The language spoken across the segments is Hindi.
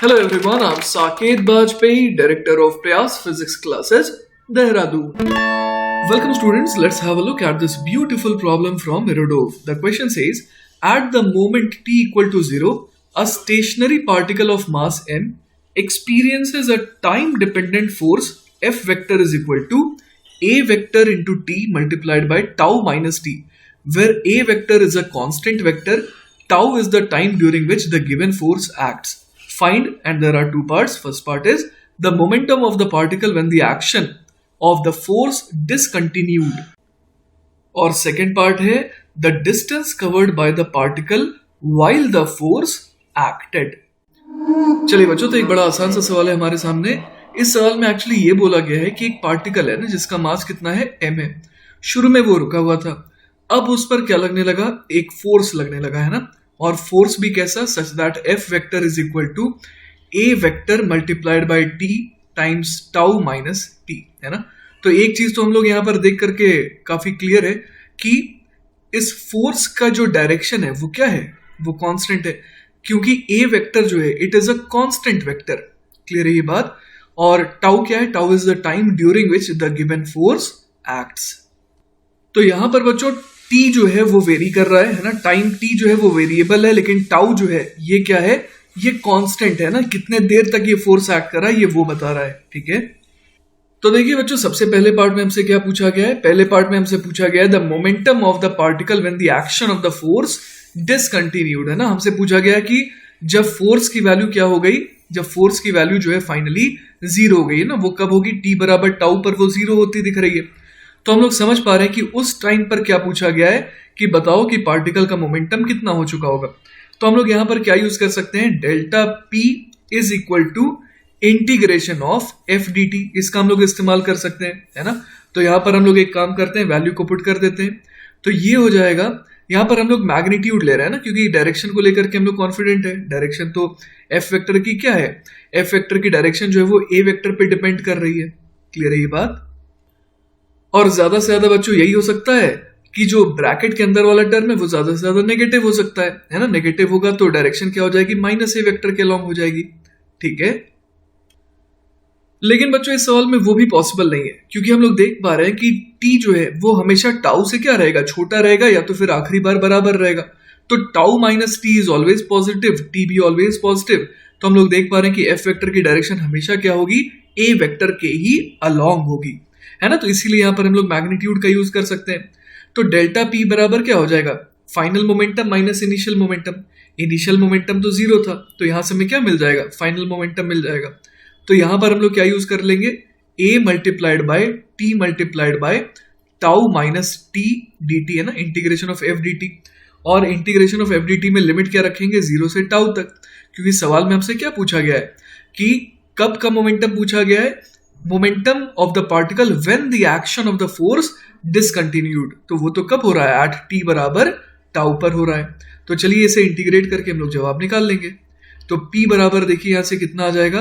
Hello everyone, I'm Saket Bajpayee, Director of Prayas Physics Classes, Dehradun. Welcome students, let's have a look at this beautiful problem from Mirodov. The question says, at the moment t equal to 0, a stationary particle of mass m experiences a time-dependent force F vector is equal to a vector into t multiplied by tau minus t, where a vector is a constant vector, tau is the time during which the given force acts. Find, and there are two parts. First part is the momentum of the particle when the action of the force discontinued, और second part है the distance covered by the particle while the force acted. चलिए बच्चों, तो एक बड़ा आसान सा सवाल है हमारे सामने. इस सवाल में एक्चुअली ये बोला गया है कि एक पार्टिकल है ना जिसका मास कितना है m है. शुरू में वो रुका हुआ था, अब उस पर क्या लगने लगा, एक फोर्स लगने लगा है ना, और फोर्स भी कैसा, such that f vector is equal to a vector multiplied by t times tau minus t, है ना. तो एक चीज तो हम लोग यहाँ पर देख करके काफी क्लियर है कि इस फोर्स का जो डायरेक्शन है वो क्या है, वो कांस्टेंट है, क्योंकि ए वेक्टर जो है it is a constant vector. Clear है ये बात. और टाउ क्या है, tau is the time during which the given force acts. तो यहां पर बच्चों टी जो है वो वेरी कर रहा है ना, टाइम टी जो है वो वेरिएबल है, लेकिन टाउ जो है ये क्या है, ये कांस्टेंट है ना, कितने देर तक ये फोर्स एक्ट कर रहा है ये वो बता रहा है. ठीक है, तो देखिए बच्चों, सबसे पहले पार्ट में हमसे क्या पूछा गया है, पहले पार्ट में हमसे पूछा गया है the momentum of the particle when the action of the force discontinued, है ना. हमसे पूछा गया कि जब फोर्स की वैल्यू क्या हो गई, जब फोर्स की वैल्यू जो है फाइनली जीरो हो गई है ना, वो कब होगी, टी बराबर टाउ पर वो जीरो होती दिख रही है. तो हम लोग समझ पा रहे हैं कि उस टाइम पर क्या पूछा गया है कि बताओ कि पार्टिकल का मोमेंटम कितना हो चुका होगा. तो हम लोग यहां पर क्या यूज कर सकते हैं, delta p is equal to integration of f d t, इसका हम लोग इस्तेमाल कर सकते हैं, है ना. तो यहां पर हम लोग एक काम करते हैं, वैल्यू को पुट कर देते हैं. तो ये हो जाएगा, यहां पर हम लोग मैग्नीट्यूड ले रहे हैं ना, क्योंकि डायरेक्शन को लेकर के हम लोग कॉन्फिडेंट है. डायरेक्शन तो एफ वेक्टर की क्या है, एफ वेक्टर की डायरेक्शन जो है वो ए वेक्टर पे डिपेंड कर रही है. क्लियर है ये बात. और ज्यादा से ज्यादा बच्चों यही हो सकता है कि जो ब्रैकेट के अंदर वाला टर्म है वो ज्यादा से ज्यादा नेगेटिव हो सकता है ना. नेगेटिव होगा तो डायरेक्शन क्या हो जाएगी, माइनस ए वेक्टर के अलॉन्ग हो जाएगी. ठीक है, लेकिन बच्चों इस सवाल में वो भी पॉसिबल नहीं है, क्योंकि हम लोग देख पा रहे हैं कि टी जो है वो हमेशा टाउ से क्या रहेगा, छोटा रहेगा, या तो फिर आखिरी बार बराबर रहेगा. तो tau minus T is always positive, T भी ऑलवेज पॉजिटिव. तो हम लोग देख पा रहे हैं कि एफ वेक्टर की डायरेक्शन हमेशा क्या होगी, ए वेक्टर के ही अलॉन्ग होगी, है ना. तो इसीलिए यहां पर हम लोग मैग्नीट्यूड का यूज कर सकते हैं. तो डेल्टा पी बराबर क्या हो जाएगा, final momentum minus initial momentum. Initial momentum तो जीरो था, तो यहां से हमें क्या मिल जाएगा, फाइनल मोमेंटम मिल जाएगा. तो यहां पर हम लोग क्या यूज कर लेंगे, a multiplied by t multiplied by tau minus t d t, है ना, integration of f d t. और integration of f d t में लिमिट क्या रखेंगे, जीरो से टाउ तक, क्योंकि सवाल में हमसे क्या पूछा गया है कि कब का मोमेंटम पूछा गया है, momentum of the particle when the action of the force discontinued. तो वो तो कब हो रहा है, एट टी बराबर टाउ पर हो रहा है. तो चलिए इसे इंटीग्रेट करके हम लोग जवाब निकाल लेंगे. तो p बराबर देखिए यहां से कितना आ जाएगा,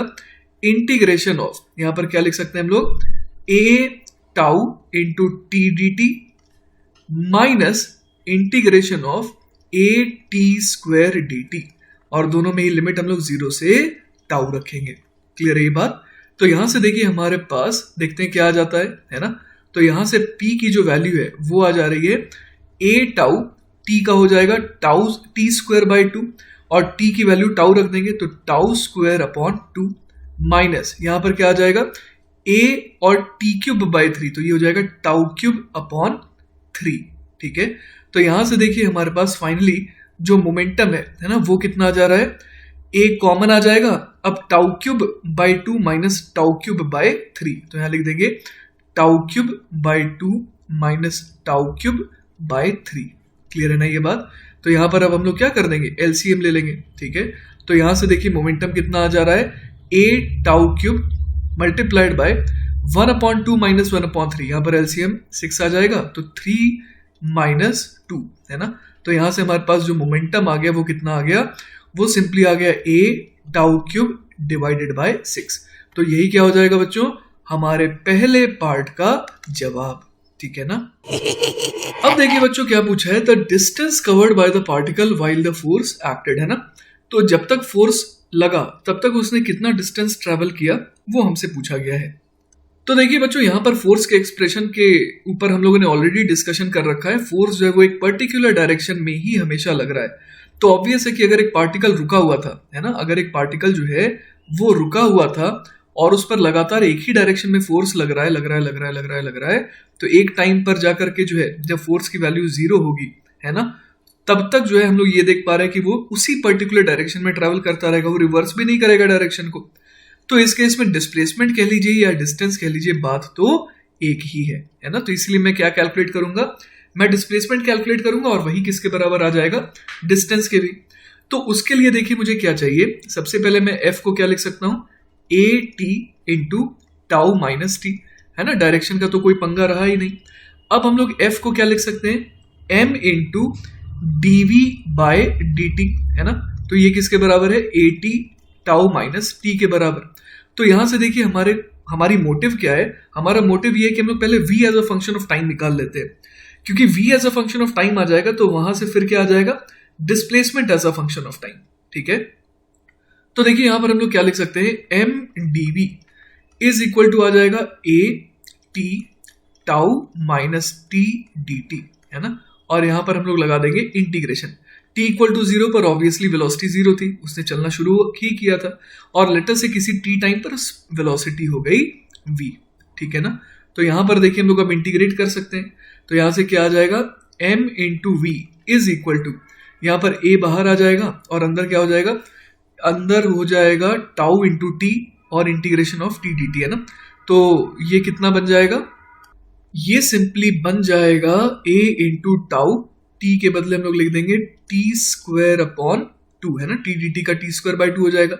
इंटीग्रेशन ऑफ, यहां पर क्या लिख सकते हैं हम लोग, a tau into T d T minus integration of a T square D t, और दोनों में ही लिमिट हम लोग जीरो से टाउ रखेंगे. क्लियर है ये बात. तो यहां से देखिए हमारे पास देखते हैं क्या आ जाता है ना. तो यहां से p की जो वैल्यू है वो आ जा रही है a टाउ, t का हो जाएगा टाउ टी स्क्वायर बाय 2, और t की वैल्यू टाउ रख देंगे तो टाउ स्क्वायर अपॉन 2, माइनस यहां पर क्या आ जाएगा, a और t क्यूब बाय 3, तो ये हो जाएगा टाउ क्यूब अपॉन 3. ठीक है, तो यहां से देखिए हमारे पास फाइनली जो मोमेंटम है ना, वो कितना आ जा रहा है, a कॉमन आ जाएगा, अब tau cube by 2 minus tau cube by 3, तो यहां लिख देंगे tau cube by 2 minus tau cube by 3. Clear है ना ये बात. तो यहां पर अब हम लोग क्या कर देंगे, एलसीएम ले लेंगे. ठीक है, तो यहां से देखिए मोमेंटम कितना आ जा रहा है, a tau cube multiplied by 1/2 minus 1/3, यहां पर एलसीएम 6 आ जाएगा, तो 3 माइनस 2, है ना. तो यहां से हमारे पास जो मोमेंटम आ गया वो कितना आ गया, वो सिंपली आ गया a tau cube divided by 6. तो यही क्या हो जाएगा बच्चों, हमारे पहले पार्ट का जवाब. ठीक है ना. अब देखिए बच्चों क्या पूछा है, the distance covered by the particle while the force acted, है ना. तो जब तक फोर्स लगा तब तक उसने कितना डिस्टेंस ट्रैवल किया वो हमसे पूछा गया है। तो देखिए बच्चों, यहाँ पर फोर्स के एक्सप्रेशन के ऊपर हम लोगों ने ऑलरेडी डिस्कशन कर रखा है। फोर्स जो है वो एक पर्टिकुलर डायरेक्शन में ही हमेशा लग रहा है। तो ऑब्वियस है कि अगर एक पार्टिकल रुका हुआ था, है ना, अगर एक पार्टिकल जो है वो रुका हुआ था और उस पर लगातार एक ही डायरेक्शन में फोर्स लग रहा है, तो एक टाइम पर जाकर के जो है जब फोर्स की वैल्यू 0 होगी, है ना, तब तक जो है हम लोग ये देख पा रहे हैं कि वो उसी पर्टिकुलर डायरेक्शन में ट्रैवल करता रहेगा, वो रिवर्स भी नहीं करेगा डायरेक्शन को। तो इस केस में डिस्प्लेसमेंट कह लीजिए या डिस्टेंस कह लीजिए, बात तो एक ही है ना। तो इसलिए मैं क्या कैलकुलेट करूंगा, मैं डिस्प्लेसमेंट कैलकुलेट करूंगा और वही किसके बराबर आ जाएगा, डिस्टेंस के भी। तो उसके लिए देखिए मुझे क्या चाहिए, सबसे पहले मैं एफ को क्या लिख सकता हूं, A T into tau minus t, है ना, डायरेक्शन का तो कोई पंगा रहा ही नहीं। अब हम लोग एफ को क्या लिख सकते हैं, m into dv by d t, है ना। तो ये किसके बराबर है, a t tau minus t के बराबर। तो यहां से देखिए हमारी मोटिव क्या है, हमारा मोटिव ये है कि हम लोग पहले v as a function of time निकाल लेते हैं, क्योंकि v as a function of time आ जाएगा तो वहां से फिर क्या आ जाएगा, displacement as a function of time. ठीक है, तो देखिए यहां पर हम लोग क्या लिख सकते हैं, m d v is equal to आ जाएगा a t tau minus t d t, है ना। और यहां पर हम लोग लगा देंगे इंटीग्रेशन, t इक्वल टू 0 पर ऑब्वियसली वेलोसिटी 0 थी, उसने चलना शुरू ही किया था, और लेटर से किसी t टाइम पर वेलोसिटी हो गई v। ठीक है ना। तो यहां पर देखिए हम लोग अब इंटीग्रेट कर सकते हैं। तो यहां से क्या आ जाएगा, m into v is equal to, यहां पर a बाहर आ जाएगा और अंदर क्या हो जाएगा, अंदर हो जाएगा टाउ इंटू टी और integration of T d t, है ना। तो ये कितना बन जाएगा, ये सिंपली बन जाएगा a इंटू टाउ, t के बदले हम लोग लिख देंगे टी स्क्वायर अपॉन 2, है ना, टी डी टी का टी स्क्वायर बाय 2 हो जाएगा,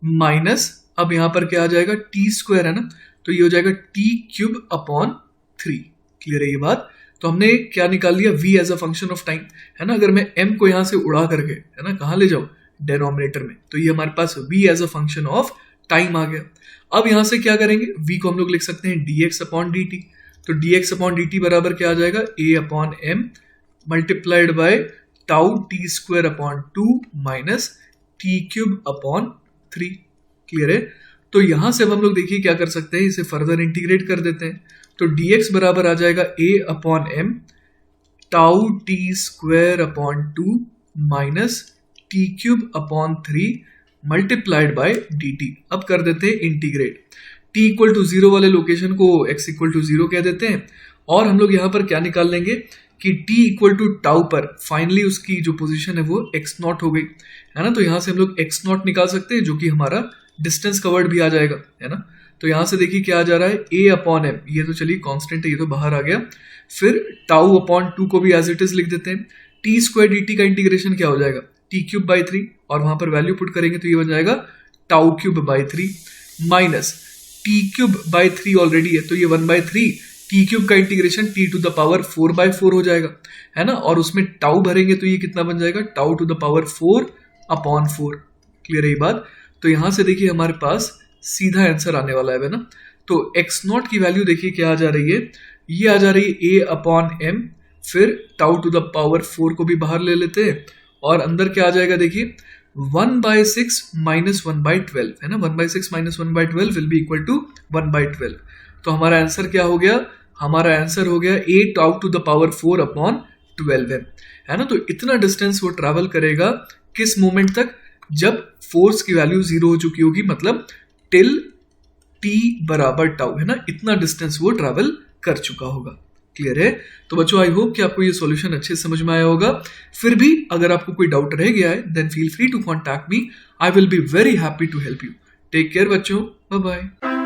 माइनस अब यहां पर क्या आ जाएगा, टी स्क्वायर, है ना, तो ये हो जाएगा टी क्यूब अपॉन 3। क्लियर है ये बात। तो हमने क्या निकाल लिया, v as a function of time, है ना। अगर मैं m को यहां से उड़ा करके, है ना, कहां ले जाऊं, डेनोमिनेटर में, तो ये हमारे पास v as a function of time आ गया। अब यहां से क्या करेंगे, v को हम लोग लिख सकते हैं dx अपॉन dt, तो dx अपॉन dt बराबर क्या आ जाएगा, a upon m multiplied by tau T square upon 2 minus t cube upon 3। Clear है। तो यहां से अब हम लोग देखिए क्या कर सकते हैं, इसे फर्दर इंटीग्रेट कर देते हैं। तो dx बराबर आ जाएगा a upon m tau T square upon 2 minus t cube upon 3 multiplied by dt। अब कर देते हैं इंटीग्रेट, t इक्वल टू 0 वाले लोकेशन को x इक्वल टू 0 कह देते हैं, और हम लोग यहां पर क्या निकाल लेंगे कि t इक्वल टू टाउ पर फाइनली उसकी जो पोजीशन है वो x नॉट हो गई, है ना। तो यहां से हम लोग x नॉट निकाल सकते हैं, जो कि हमारा डिस्टेंस कवर्ड भी आ जाएगा, है ना। तो यहां से देखिए क्या आ जा रहा है, a अपॉन m, ये तो चलिए कांस्टेंट है, ये तो बाहर आ गया। फिर टाउ अपॉन 2 को भी एज इट इज लिख देते हैं, टी स्क्वायर डी टी का इंटीग्रेशन क्या हो जाएगा, टी क्यूब बाई 3, और वहां पर वैल्यू पुट करेंगे तो ये बन जाएगा tau cube by 3 minus t cube by 3 already है, तो ये 1/3 टी क्यूब का integration t to the power 4/4 हो जाएगा, है ना। और उसमें टाउ भरेंगे तो ये कितना बन जाएगा, tau to the power 4 upon 4। Clear है ये बात। तो यहां से देखिए हमारे पास सीधा आंसर आने वाला है ना। तो एक्स नॉट की वैल्यू देखिए क्या आ जा रही है, ये आ जा रही है a अपॉन m, फिर टाउ टू द पावर 4 को भी बाहर ले लेते हैं, और अंदर क्या आ जाएगा देखिए 1/6 माइनस 1/12, है ना। 1/6 minus 1/12 will be equal to 1/12। तो हमारा आंसर क्या हो गया, हमारा आंसर हो गया a tau to the power 4 upon 12 है ना। तो इतना डिस्टेंस वो ट्रैवल करेगा किस मोमेंट तक, जब फोर्स की वैल्यू 0 हो चुकी होगी, मतलब टिल t बराबर टाउ, है ना। इतना डिस्टेंस वो ट्रैवल कर चुका होगा। क्लियर है। तो बच्चों आई होप कि आपको ये सॉल्यूशन अच्छे से समझ में आया होगा। फिर भी अगर आपको कोई डाउट रह गया है then feel free to contact me, I will be very happy to help you. Take care बच्चों, बाय बाय।